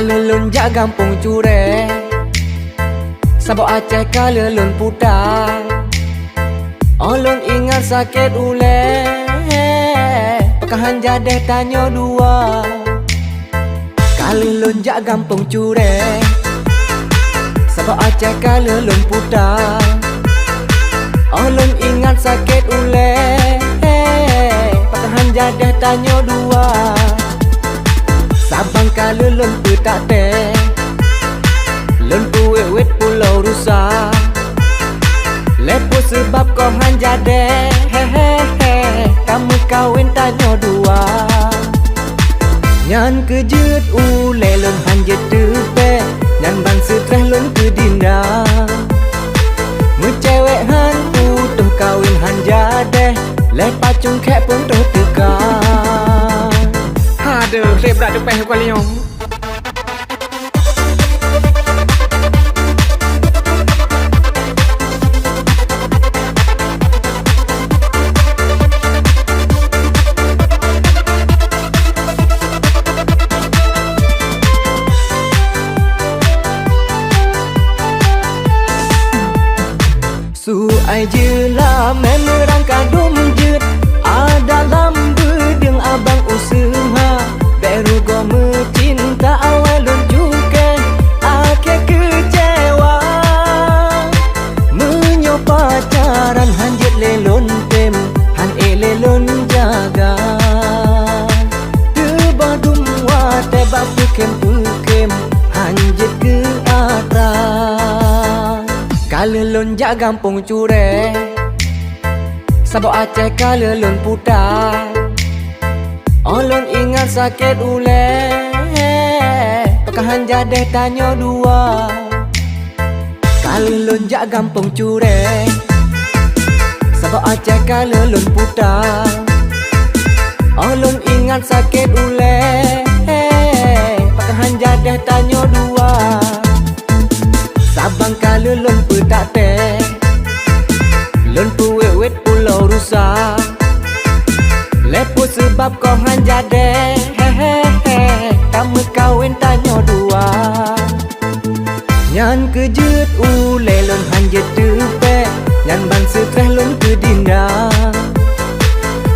Kalelun jak gampung cure Sabok Aceh kalelun putar Olun ingat sakit ule Pekahan jadeh tanya dua Kalelun jak gampung cure Sabok Aceh kalelun putar Olun ingat sakit ule Pekahan jadeh tanya dua Sabang kalelun petak teh Lun puwet pulau rusak Lepo sebab kau hanjade Kamu kawin tanya dua Nyan kejut ule lun hanjet tepe Nyan bang setreh lun ke dinda Mucewek han utuh kawin hanjade Lepas cungkek pun tuh tekan Aduh, saya berat depan kau liang. Su ai jela memerang kadum jet Ada lambu deng abang usaha Baru go mencinta awal lun juga Akhir kecewa Menyo pacaran hanjet lelon tem Han lelon jaga Tebadum wate bak pukem Hanjet ke atas Kalelun jak gampung cure Sabok Aceh kalelun putar Olun ingat sakit ule Pekahan jadeh tanya dua Kalelun jak gampung cure Sabok Aceh kalelun putar Olun ingat sakit ule Pekahan jadeh tanya dua Sabang kalelun petak teh Lun puwet pulau rusak Lepo sebab kau hanjade Kamu kawin tanya dua Nyan kejut ule lun hanjet tepe Nyan bang setreh lun ke dinda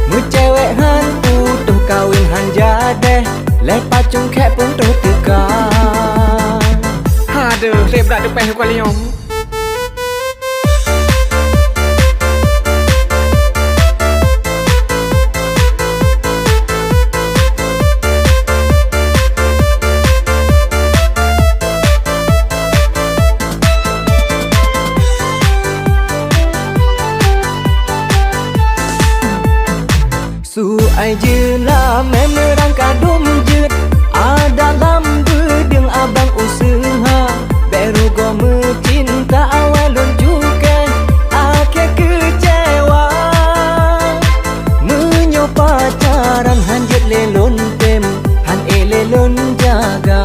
Mucewek han utuh kawin hanjade Lepas cungkek pun tuh tekan Aduh, saya berat depan kau liang. Su ai jela memerang kadum jet Ada lambu deng abang usaha Baru go mencinta awal lun juga Akhir kecewa Menyo pacaran hanjet lelon tem Han lelon jaga